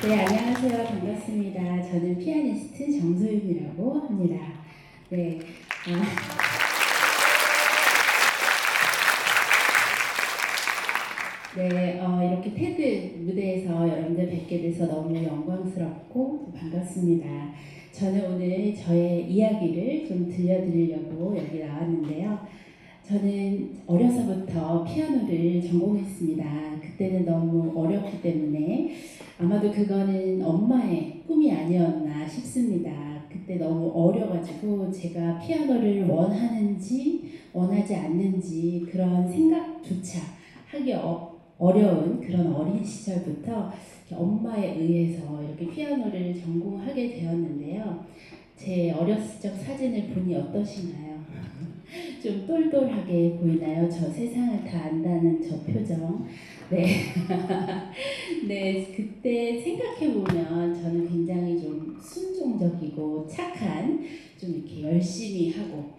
네, 안녕하세요. 반갑습니다. 저는 피아니스트 정소윤이라고 합니다. 네, 이렇게 테드 무대에서 여러분들 뵙게 돼서 너무 영광스럽고 반갑습니다. 저는 오늘 저의 이야기를 좀 들려드리려고 여기 나왔는데요. 저는 어려서부터 피아노를 전공했습니다. 그때는 너무 어렵기 때문에 아마도 그거는 엄마의 꿈이 아니었나 싶습니다. 그때 너무 어려가지고 제가 피아노를 원하는지 원하지 않는지 그런 생각조차 하기 어려운 그런 어린 시절부터 엄마에 의해서 이렇게 피아노를 전공하게 되었는데요. 제 어렸을 적 사진을 보니 어떠신가요? 좀 똘똘하게 보이나요? 저 세상을 다 안다는 저 표정. 네. 네, 그때 생각해보면 저는 굉장히 좀 순종적이고 착한, 좀 이렇게 열심히 하고,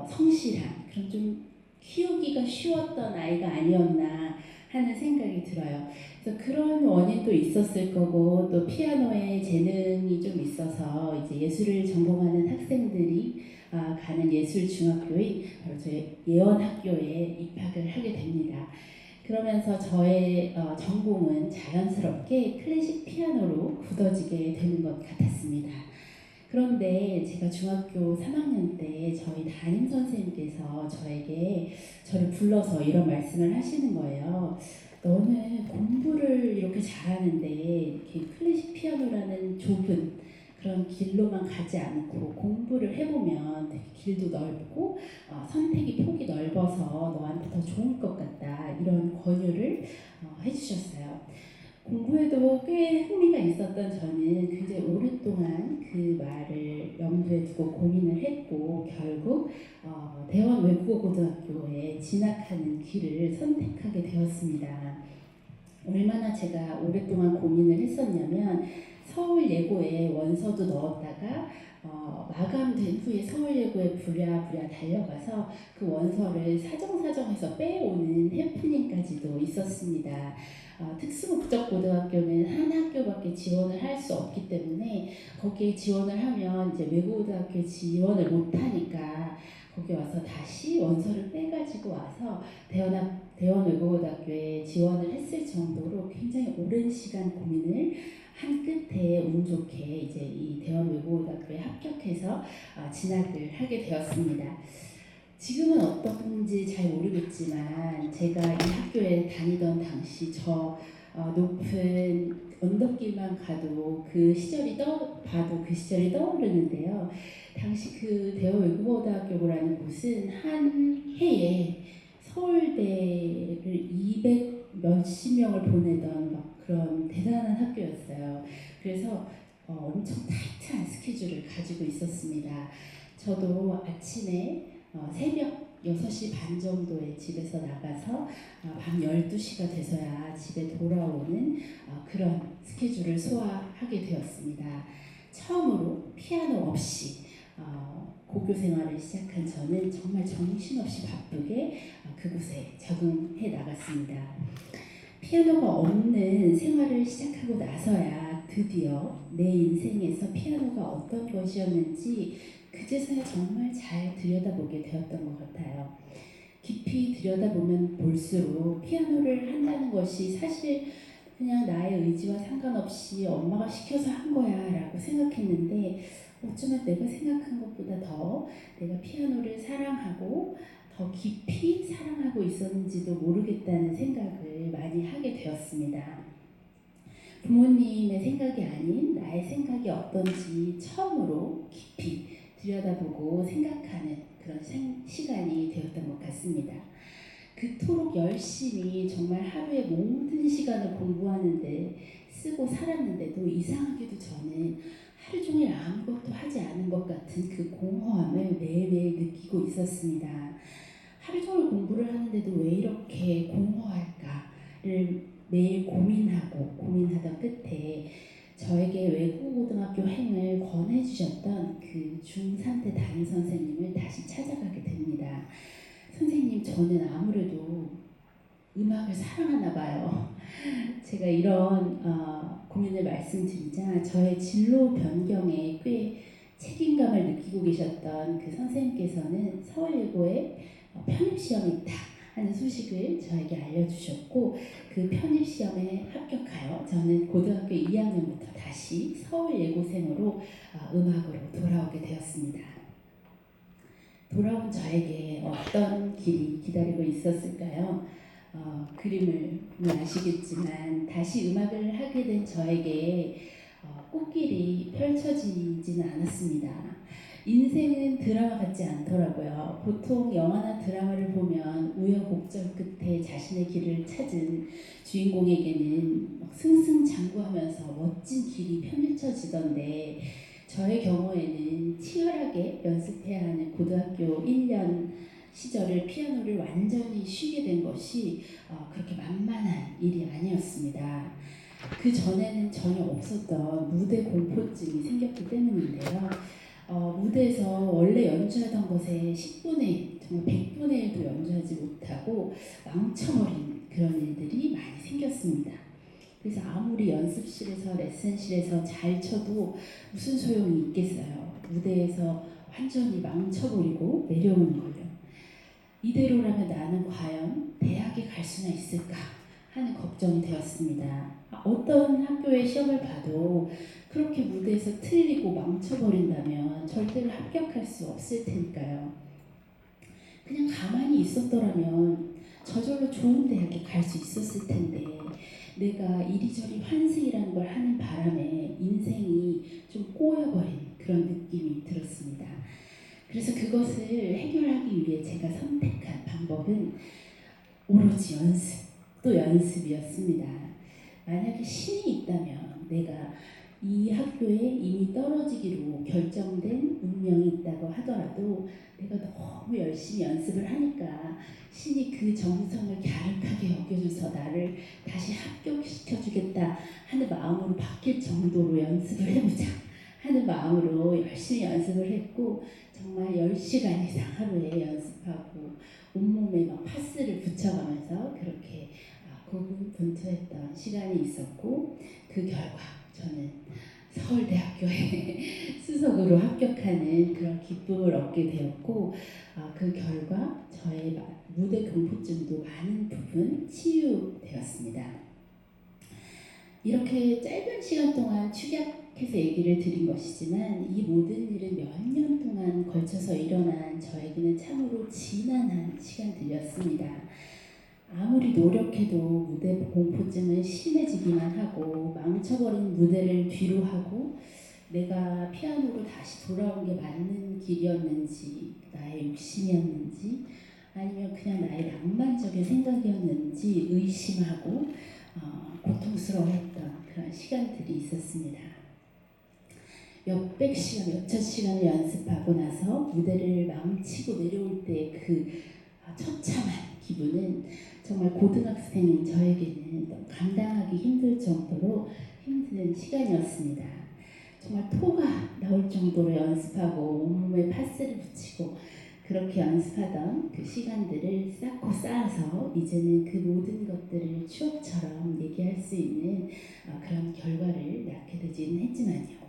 성실한, 그런 좀 키우기가 쉬웠던 아이가 아니었나 하는 생각이 들어요. 그래서 그런 원인도 있었을 거고, 또 피아노에 재능이 좀 있어서 이제 예술을 전공하는 학생들이 가는 예술중학교인 바로 저희 예원학교에 입학을 하게 됩니다. 그러면서 저의 전공은 자연스럽게 클래식 피아노로 굳어지게 되는 것 같았습니다. 그런데 제가 중학교 3학년 때 저희 담임 선생님께서 저를 불러서 이런 말씀을 하시는 거예요. 너는 공부를 이렇게 잘하는데 이렇게 클래식 피아노라는 좁은 그런 길로만 가지 않고 공부를 해보면 되게 길도 넓고 선택의 폭이 넓어서 너한테 더 좋을 것 같다, 이런 권유를 해주셨어요. 공부에도 꽤 흥미가 있었던 저는 굉장히 오랫동안 그 말을 염두에 두고 고민을 했고 결국 대원 외국어고등학교에 진학하는 길을 선택하게 되었습니다. 얼마나 제가 오랫동안 고민을 했었냐면 서울예고에 원서도 넣었다가 마감된 후에 서울예고에 부랴부랴 달려가서 그 원서를 사정사정해서 빼오는 해프닝까지도 있었습니다. 특수목적고등학교는 한 학교밖에 지원을 할 수 없기 때문에 거기에 지원을 하면 이제 외국고등학교에 지원을 못하니까 거기 와서 다시 원서를 빼가지고 와서 대원 외국어학교에 지원을 했을 정도로 굉장히 오랜 시간 고민을 한 끝에 운 좋게 이제 이 대원 외국어학교에 합격해서 진학을 하게 되었습니다. 지금은 어떤지 잘 모르겠지만 제가 이 학교에 다니던 당시 저 높은 언덕길만 봐도 그 시절이 떠오르는데요. 당시 그 대원 외국어고등학교라는 곳은 한 해에 서울대를 200 몇십 명을 보내던 막 그런 대단한 학교였어요. 그래서 엄청 타이트한 스케줄을 가지고 있었습니다. 저도 아침에 새벽 6시 반 정도에 집에서 나가서 밤 12시가 돼서야 집에 돌아오는 그런 스케줄을 소화하게 되었습니다. 처음으로 피아노 없이 고교 생활을 시작한 저는 정말 정신없이 바쁘게 그곳에 적응해 나갔습니다. 피아노가 없는 생활을 시작하고 나서야 드디어 내 인생에서 피아노가 어떤 것이었는지 그제서야 정말 잘 들여다보게 되었던 것 같아요. 깊이 들여다보면 볼수록 피아노를 한다는 것이 사실 그냥 나의 의지와 상관없이 엄마가 시켜서 한 거야 라고 생각했는데 어쩌면 내가 생각한 것보다 더 내가 피아노를 사랑하고 더 깊이 사랑하고 있었는지도 모르겠다는 생각을 많이 하게 되었습니다. 부모님의 생각이 아닌 나의 생각이 어떤지 처음으로 깊이 들여다보고 생각하는 그런 시간이 되었던 것 같습니다. 그토록 열심히 정말 하루에 모든 시간을 공부하는데 쓰고 살았는데도 이상하게도 저는 하루 종일 아무것도 하지 않은 것 같은 그 공허함을 매일매일 느끼고 있었습니다. 하루 종일 공부를 하는데도 왜 이렇게 공허할까를 매일 고민하던 끝에 저에게 외국고등학교 행을 권해주셨던 그 중3 때 담임 선생님을 다시 찾아가게 됩니다. 선생님, 저는 아무래도 음악을 사랑하나 봐요. 제가 이런 고민을 말씀드리자 저의 진로 변경에 꽤 책임감을 느끼고 계셨던 그 선생님께서는 서울예고에 편입시험이 있다 하는 소식을 저에게 알려주셨고 그 편입시험에 합격하여 저는 고등학교 2학년부터 다시 서울예고생으로 음악으로 돌아오게 되었습니다. 돌아온 저에게 어떤 길이 기다리고 있었을까요? 그림을 보면 아시겠지만 다시 음악을 하게 된 저에게 꽃길이 펼쳐지지는 않았습니다. 인생은 드라마 같지 않더라고요. 보통 영화나 드라마를 보면 우여곡절 끝에 자신의 길을 찾은 주인공에게는 막 승승장구하면서 멋진 길이 펼쳐지던데 저의 경우에는 치열하게 연습해야 하는 고등학교 1년 시절을 피아노를 완전히 쉬게 된 것이 그렇게 만만한 일이 아니었습니다. 그 전에는 전혀 없었던 무대 공포증이 생겼기 때문인데요. 무대에서 원래 연주하던 것에 10분의 1, 정말 100분의 1도 연주하지 못하고 망쳐버린 그런 일들이 많이 생겼습니다. 그래서 아무리 연습실에서 레슨실에서 잘 쳐도 무슨 소용이 있겠어요. 무대에서 완전히 망쳐버리고 내려오는 거예요. 이대로라면 나는 과연 대학에 갈 수나 있을까 하는 걱정이 되었습니다. 어떤 학교의 시험을 봐도 그렇게 무대에서 틀리고 망쳐버린다면 절대로 합격할 수 없을 테니까요. 그냥 가만히 있었더라면 저절로 좋은 대학에 갈 수 있었을 텐데 내가 이리저리 환승이라는 걸 하는 바람에 인생이 좀 꼬여버린 그런 느낌이 들었습니다. 그래서 그것을 해결하기 위해 제가 선택한 방법은 오로지 연습, 또 연습이었습니다. 만약에 신이 있다면 내가 이 학교에 이미 떨어지기로 결정된 운명이 있다고 하더라도 내가 너무 열심히 연습을 하니까 신이 그 정성을 갸륵하게 여겨줘서 나를 다시 합격시켜주겠다 하는 마음으로 바뀔 정도로 연습을 해보자 하는 마음으로 열심히 연습을 했고 정말 10시간 이상 하루에 연습하고 온몸에 막 파스를 붙여가면서 그렇게 고군분투했던 시간이 있었고 그 결과 저는 서울대학교에 수석으로 합격하는 그런 기쁨을 얻게 되었고 그 결과 저의 무대 공포증도 많은 부분 치유되었습니다. 이렇게 짧은 시간 동안 축약해서 얘기를 드린 것이지만 이 모든 일은 몇 년 동안 걸쳐서 일어난 저에게는 참으로 지난한 시간들이었습니다. 아무리 노력해도 무대 공포증은 심해지기만 하고 망쳐버린 무대를 뒤로 하고 내가 피아노로 다시 돌아온 게 맞는 길이었는지 나의 욕심이었는지 아니면 그냥 나의 낭만적인 생각이었는지 의심하고 고통스러워했던 그런 시간들이 있었습니다. 몇백 시간, 몇천 시간을 연습하고 나서 무대를 망치고 내려올 때 그 처참한 기분은 정말 고등학생인 저에게는 감당하기 힘들 정도로 힘든 시간이었습니다. 정말 토가 나올 정도로 연습하고 온몸에 파스를 붙이고 그렇게 연습하던 그 시간들을 쌓고 쌓아서 이제는 그 모든 것들을 추억처럼 얘기할 수 있는 그런 결과를 낳게 되지는 했지만요.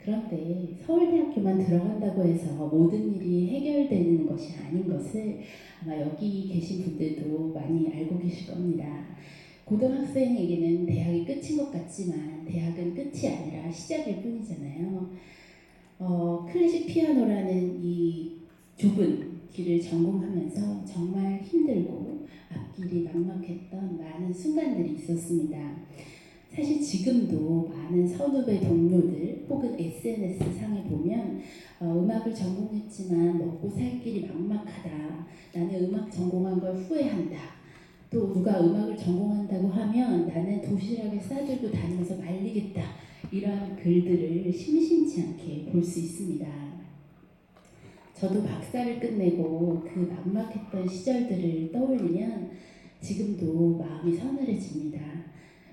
그런데 서울대학교만 들어간다고 해서 모든 일이 해결되는 것이 아닌 것을 아마 여기 계신 분들도 많이 알고 계실 겁니다. 고등학생에게는 대학이 끝인 것 같지만 대학은 끝이 아니라 시작일 뿐이잖아요. 클래식 피아노라는 이 좁은 길을 전공하면서 정말 힘들고 앞길이 막막했던 많은 순간들이 있었습니다. 사실 지금도 많은 선후배 동료들 혹은 SNS 상에 보면 음악을 전공했지만 먹고 살 길이 막막하다. 나는 음악 전공한 걸 후회한다. 또 누가 음악을 전공한다고 하면 나는 도시락에 싸들고 다니면서 말리겠다. 이러한 글들을 심심치 않게 볼 수 있습니다. 저도 박사를 끝내고 그 막막했던 시절들을 떠올리면 지금도 마음이 서늘해집니다.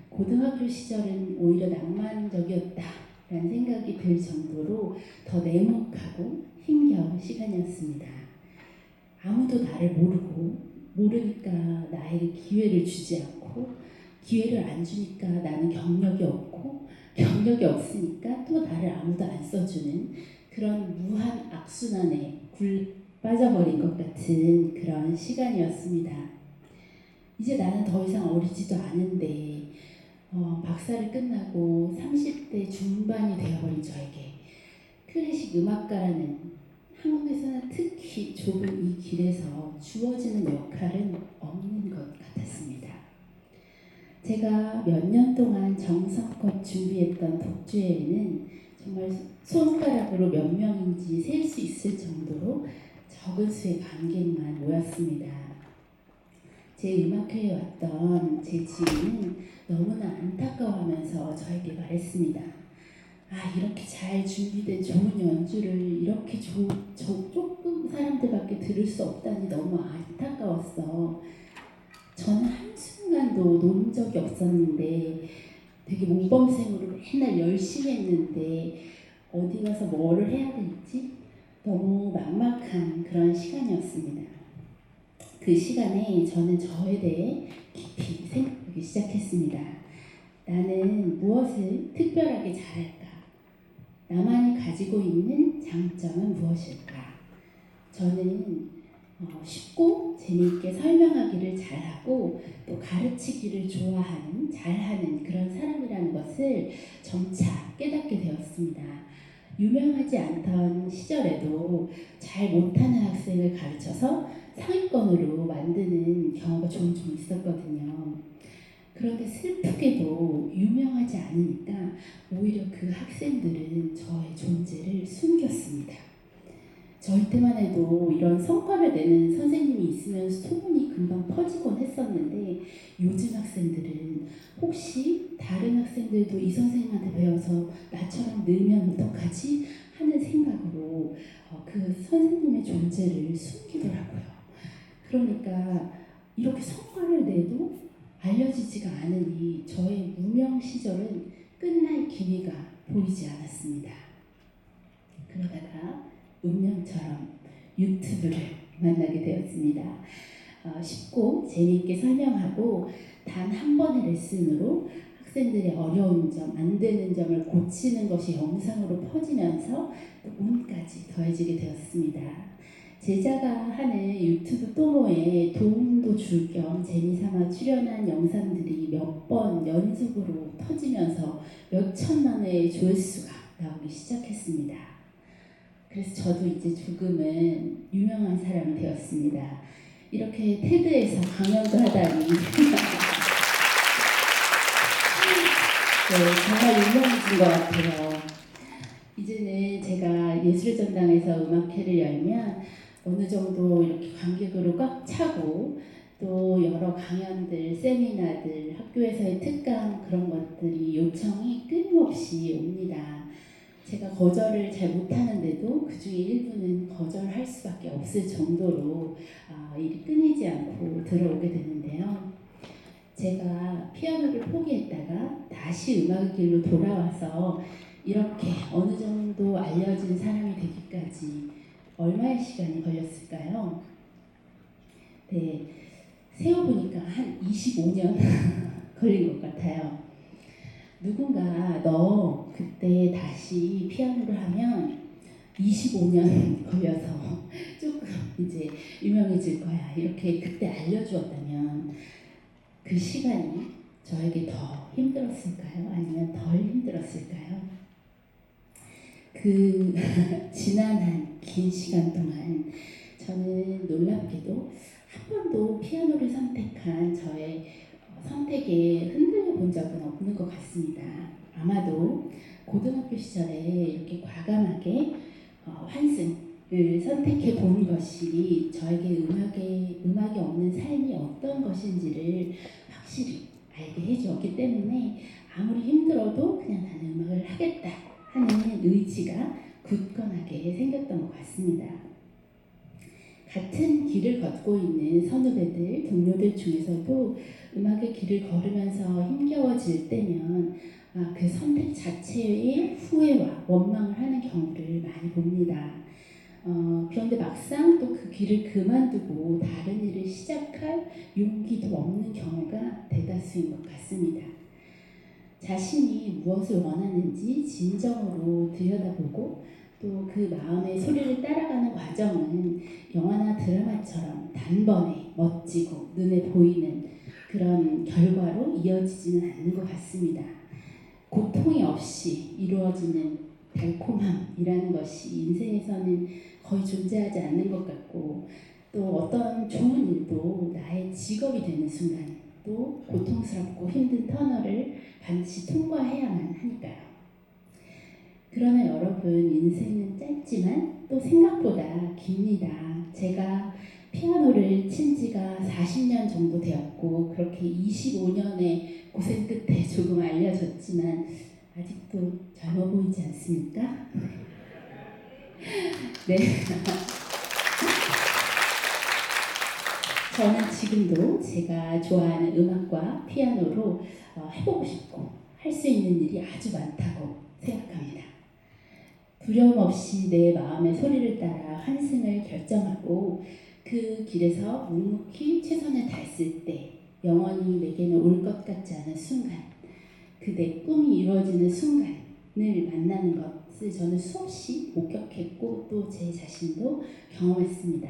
고등학교 시절은 오히려 낭만적이었다라는 생각이 들 정도로 더 냉혹하고 힘겨운 시간이었습니다. 아무도 나를 모르고 모르니까 나에게 기회를 주지 않고 기회를 안 주니까 나는 경력이 없고 경력이 없으니까 또 나를 아무도 안 써주는 그런 무한 악순환에 빠져버린 것 같은 그런 시간이었습니다. 이제 나는 더 이상 어리지도 않은데 박사를 끝나고 30대 중반이 되어버린 저에게 클래식 음악가라는 한국에서는 특히 좁은 이 길에서 주어지는 역할은 없는 것 같았습니다. 제가 몇 년 동안 정성껏 준비했던 독주회에는 정말 손가락으로 몇 명인지 셀 수 있을 정도로 적은 수의 관객만 모였습니다. 제 음악회에 왔던 제 지인은 너무나 안타까워하면서 저에게 말했습니다. 이렇게 잘 준비된 좋은 연주를 이렇게 조금 사람들밖에 들을 수 없다니 너무 안타까웠어. 저는 한순간도 논 적이 없었는데 되게 모범생으로 맨날 열심히 했는데 어디 가서 뭐를 해야 될지 너무 막막한 그런 시간이었습니다. 그 시간에 저는 저에 대해 깊이 생각하기 시작했습니다. 나는 무엇을 특별하게 잘할까? 나만이 가지고 있는 장점은 무엇일까? 저는 쉽고 재미있게 설명하기를 잘하고 또 가르치기를 좋아하는, 잘하는 그런 사람이라는 것을 점차 깨닫게 되었습니다. 유명하지 않던 시절에도 잘 못하는 학생을 가르쳐서 상위권으로 만드는 경우가 종종 있었거든요. 그런데 슬프게도 유명하지 않으니까 오히려 그 학생들은 저의 존재를 숨겼습니다. 저희 때만 해도 이런 성과를 내는 선생님이 있으면 소문이 금방 퍼지곤 했었는데 요즘 학생들은 혹시 다른 학생들도 이 선생님한테 배워서 나처럼 늘면 어떡하지? 하는 생각으로 그 선생님의 존재를 숨기더라고요. 그러니까 이렇게 성과를 내도 알려지지가 않으니 저의 무명 시절은 끝날 기미가 보이지 않았습니다. 그러다가 운명처럼 유튜브를 만나게 되었습니다. 쉽고 재미있게 설명하고 단 한 번의 레슨으로 학생들의 어려운 점, 안 되는 점을 고치는 것이 영상으로 퍼지면서 또 운까지 더해지게 되었습니다. 제자가 하는 유튜브 또모에 도움도 줄 겸 재미삼아 출연한 영상들이 몇 번 연속으로 터지면서 몇 천만 회의 조회수가 나오기 시작했습니다. 그래서 저도 이제 조금은 유명한 사람이 되었습니다. 이렇게 테드에서 강연도 하다니 네, 정말 유명해진 것 같아요. 이제는 제가 예술전당에서 음악회를 열면 어느 정도 이렇게 관객으로 꽉 차고 또 여러 강연들, 세미나들, 학교에서의 특강 그런 것들이 요청이 끊임없이 옵니다. 제가 거절을 잘 못하는데도 그 중에 일부는 거절할 수밖에 없을 정도로 일이 끊이지 않고 들어오게 되는데요. 제가 피아노를 포기했다가 다시 음악의 길로 돌아와서 이렇게 어느 정도 알려진 사람이 되기까지 얼마의 시간이 걸렸을까요? 네, 세어보니까 한 25년 걸린 것 같아요. 누군가 너 그때 다시 피아노를 하면 25년 걸려서 조금 이제 유명해질 거야. 이렇게 그때 알려주었다면 그 시간이 저에게 더 힘들었을까요? 아니면 덜 힘들었을까요? 그 지난 긴 시간 동안 저는 놀랍게도 한 번도 피아노를 선택한 저의 선택에 흔들려 본 적은 없는 것 같습니다. 아마도 고등학교 시절에 이렇게 과감하게 환승을 선택해 본 것이 저에게 음악이 없는 삶이 어떤 것인지를 확실히 알게 해주었기 때문에 아무리 힘들어도 그냥 나는 음악을 하겠다 하는 의지가 굳건하게 생겼던 것 같습니다. 같은 길을 걷고 있는 선후배들, 동료들 중에서도 음악의 길을 걸으면서 힘겨워질 때면 그 선택 자체의 후회와 원망을 하는 경우를 많이 봅니다. 그런데 막상 또 그 길을 그만두고 다른 일을 시작할 용기도 없는 경우가 대다수인 것 같습니다. 자신이 무엇을 원하는지 진정으로 들여다보고 또 그 마음의 소리를 따라가는 과정은 영화나 드라마처럼 단번에 멋지고 눈에 보이는 그런 결과로 이어지지는 않는 것 같습니다. 고통이 없이 이루어지는 달콤함이라는 것이 인생에서는 거의 존재하지 않는 것 같고, 또 어떤 좋은 일도 나의 직업이 되는 순간 또 고통스럽고 힘든 터널을 반드시 통과해야만 하니까요. 그러나 여러분, 인생은 짧지만 또 생각보다 깁니다. 제가 피아노를 친 지가 40년 정도 되었고, 그렇게 25년의 고생 끝에 조금 알려졌지만 아직도 젊어 보이지 않습니까? 네. 저는 지금도 제가 좋아하는 음악과 피아노로 해보고 싶고 할 수 있는 일이 아주 많다고 생각합니다. 두려움 없이 내 마음의 소리를 따라 환승을 결정하고 그 길에서 묵묵히 최선을 다했을 때 영원히 내게는 올 것 같지 않은 순간, 그 내 꿈이 이루어지는 순간을 만나는 것을 저는 수없이 목격했고 또 제 자신도 경험했습니다.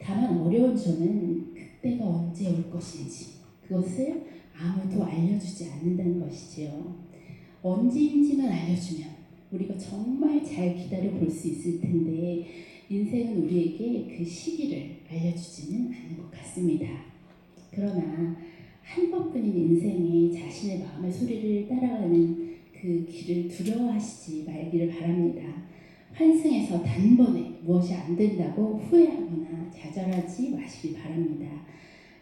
다만 어려운 저는 그때가 언제 올 것인지 그것을 아무도 알려주지 않는다는 것이지요. 언제인지만 알려주면 우리가 정말 잘 기다려 볼 수 있을 텐데, 인생은 우리에게 그 시기를 알려주지는 않는 것 같습니다. 그러나 한 번뿐인 인생에 자신의 마음의 소리를 따라가는 그 길을 두려워하시지 말기를 바랍니다. 환승에서 단번에 무엇이 안 된다고 후회하거나 좌절하지 마시기 바랍니다.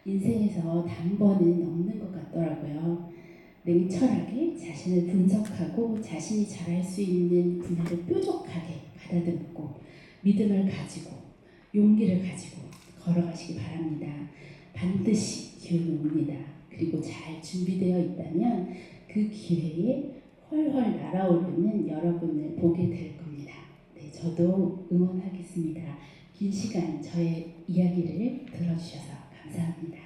인생에서 단번은 없는 것 같더라고요. 냉철하게 자신을 분석하고 자신이 잘할 수 있는 분야를 뾰족하게 가다듬고 믿음을 가지고 용기를 가지고 걸어가시기 바랍니다. 반드시 기회는 옵니다. 그리고 잘 준비되어 있다면 그 기회에 훨훨 날아오르는 여러분을 보게 될 겁니다. 네, 저도 응원하겠습니다. 긴 시간 저의 이야기를 들어주셔서 감사합니다.